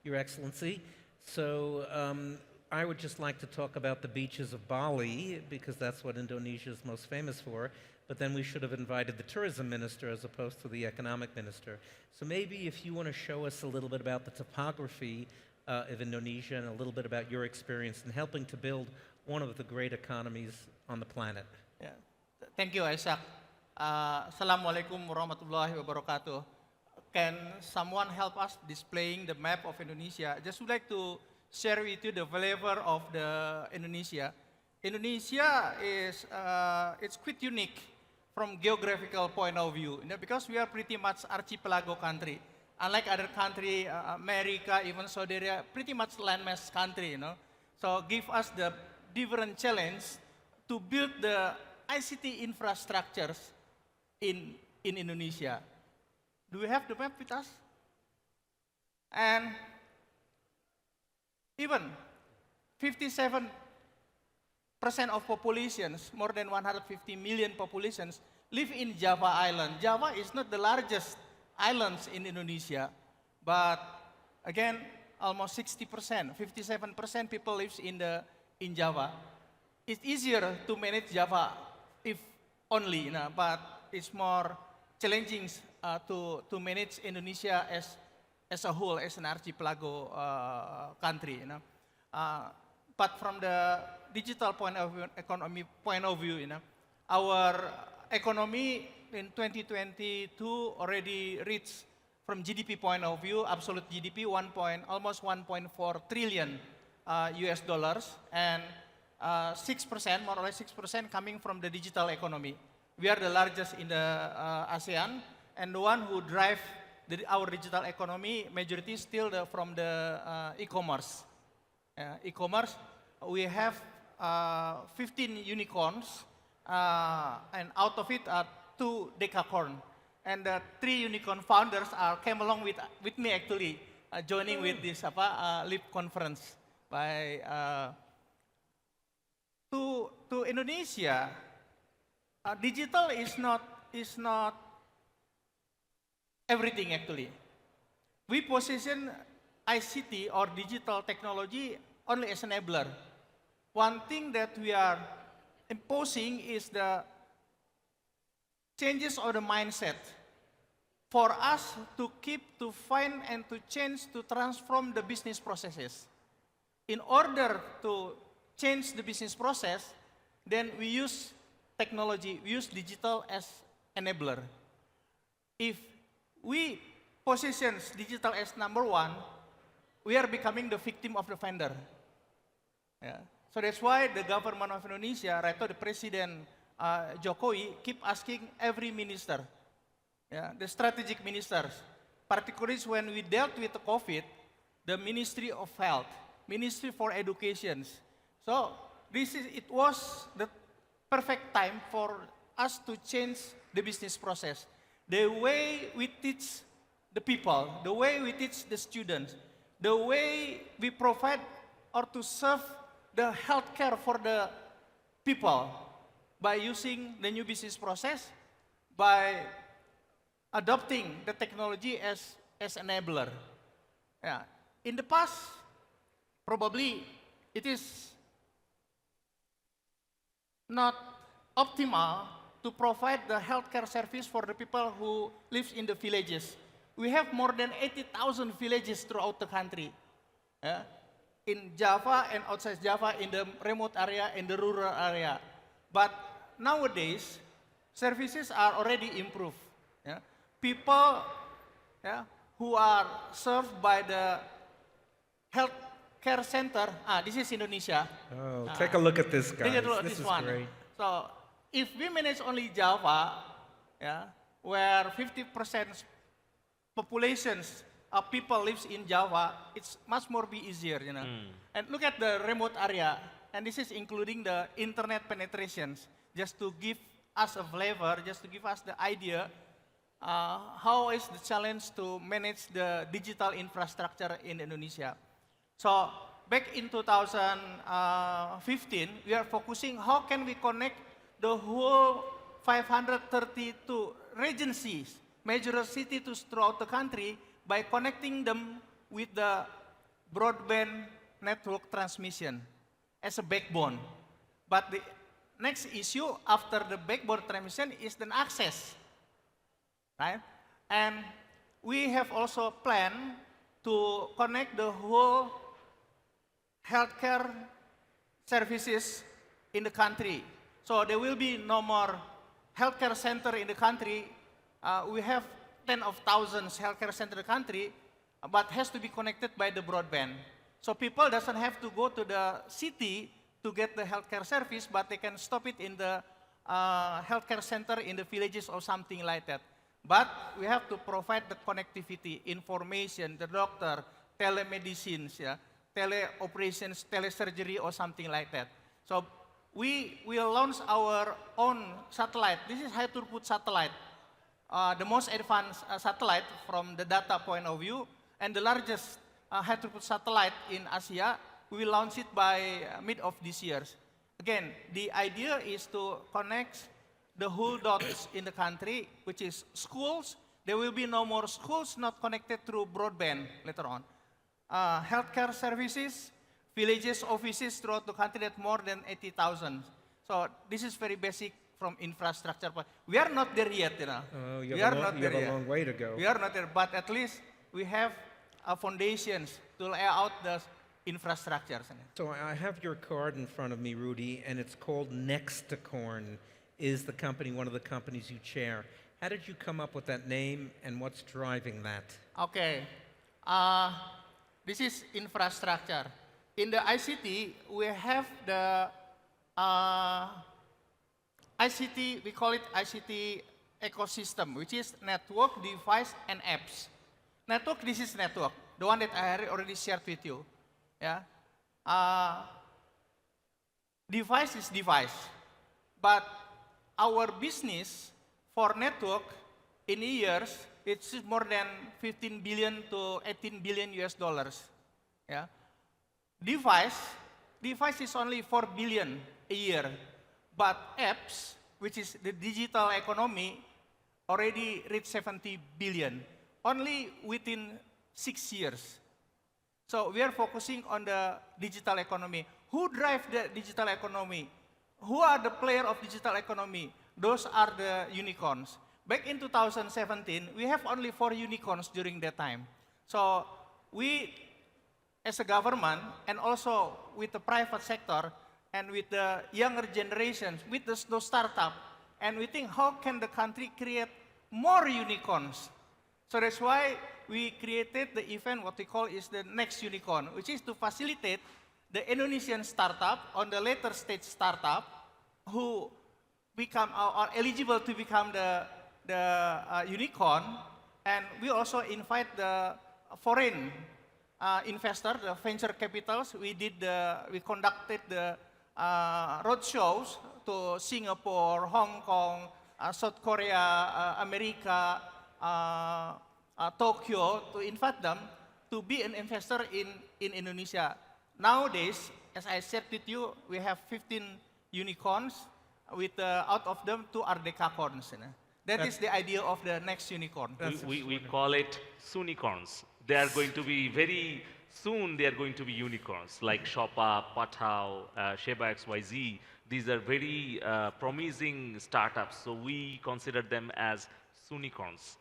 Your Excellency. So I would just like to talk about the beaches of Bali, because that's what Indonesia is most famous for, but then we should have invited the tourism minister as opposed to the economic minister. So maybe if you want to show us a little bit about the topography of Indonesia and a little bit about your experience in helping to build one of the great economies on the planet. Yeah. Thank you, Isaac. Assalamualaikum warahmatullahi wabarakatuh. Can someone help us displaying the map of Indonesia? Just would like to share with you the flavor of the Indonesia. Indonesia is it's quite unique from geographical point of view, because we are pretty much archipelago country. Unlike other country, America, even Saudi Arabia, pretty much landmass country, So give us the different challenge to build the ICT infrastructures in Indonesia. Do we have the map with us? And even 57% of populations, more than 150 million populations, live in Java Island. Java is not the largest islands in Indonesia, but again, almost 60%, 57% people lives in Java. It's easier to manage Java if only, but it's more challenging to manage Indonesia as a whole, as an archipelago country. But from the digital economy point of view, our economy in 2022 already reached, from GDP point of view, absolute GDP almost 1.4 trillion US dollars, and 6%, more or less 6% coming from the digital economy. We are the largest in the ASEAN, and the one who drive our digital economy majority still from the e-commerce. E-commerce, we have 15 unicorns, and out of it are 2 decacorn. And the 3 unicorn founders came along with me actually, joining with this LEAP conference. To Indonesia, digital is not everything actually. We position ICT or digital technology only as an enabler. One thing that we are imposing is the changes of the mindset for us to find and to change, to transform the business processes. In order to change the business process, then we use technology, we use digital as enabler. If we position digital as number one, we are becoming the victim of the vendor. Yeah. So that's why the government of Indonesia, right now the President Jokowi, keep asking every minister, the strategic ministers, particularly when we dealt with the COVID, the Ministry of Health, Ministry for Education. So it was the perfect time for us to change the business process. The way we teach the people, the way we teach the students, the way we provide or to serve the healthcare for the people by using the new business process, by adopting the technology as enabler. Yeah. In the past, probably it is not optimal to provide the healthcare service for the people who live in the villages. We have more than 80,000 villages throughout the country. In Java and outside Java, in the remote area, in the rural area. But nowadays, services are already improved. People who are served by the health care center, this is Indonesia. Oh, take a look at this, guys. Take a look at this is one. great. So, if we manage only Java, where 50% populations of people lives in Java, it's much more be easier, And look at the remote area, and this is including the internet penetrations, just to give us a flavor, just to give us the idea, how is the challenge to manage the digital infrastructure in Indonesia. So, back in 2015, we are focusing how can we connect the whole 532 regencies, major cities throughout the country by connecting them with the broadband network transmission as a backbone. But the next issue after the backbone transmission is the access, right? And we have also planned to connect the whole healthcare services in the country. So there will be no more healthcare center in the country. We have 10 of thousands healthcare center in the country, but has to be connected by the broadband. So people doesn't have to go to the city to get the healthcare service, but they can stop it in the healthcare center in the villages or something like that. But we have to provide the connectivity, information, the doctor, telemedicine, yeah, teleoperations, telesurgery, or something like that. So we will launch our own satellite. This is high throughput satellite, the most advanced satellite from the data point of view, and the largest high throughput satellite in Asia. We will launch it by mid of this year. Again, the idea is to connect the whole dots in the country, which is schools. There will be no more schools not connected through broadband later on. Healthcare services, villages, offices throughout the country at more than 80,000. So this is very basic from infrastructure. But we are not there yet, you know. You We have are not there a yet. long way to go. We are not there, but at least we have foundations to lay out the infrastructures. So I have your card in front of me, Rudy, and it's called Nexticorn. Is the company one of the companies you chair? How did you come up with that name, and what's driving that? Okay. This is infrastructure. In the ICT, we have the ICT, we call it ICT ecosystem, which is network, device, and apps. Network, this is network, the one that I already shared with you. Yeah. Device is device. But our business for network in years, it's more than 15 billion to 18 billion US dollars. Yeah. Device is only 4 billion a year. But apps, which is the digital economy, already reached 70 billion, only within 6 years. So we are focusing on the digital economy. Who drive the digital economy? Who are the player of digital economy? Those are the unicorns. Back in 2017, we have only 4 unicorns during that time. So we, as a government, and also with the private sector, and with the younger generations, with those startups, and we think, how can the country create more unicorns? So that's why we created the event, what we call is the Next Unicorn, which is to facilitate the Indonesian startup on the later stage startup who become are eligible to become the unicorn, and we also invite the foreign investor, the venture capitals. We conducted the road shows to Singapore, Hong Kong, South Korea, America, Tokyo, to invite them to be an investor in Indonesia. Nowadays, as I said with you, we have 15 unicorns, with out of them 2 are decacorns. You know? That is the idea of the Next Unicorn. We call it Soonicorns. They are going to be very soon. They are going to be unicorns like Shoppa, Pathao, Sheba XYZ. These are very promising startups. So we consider them as Soonicorns.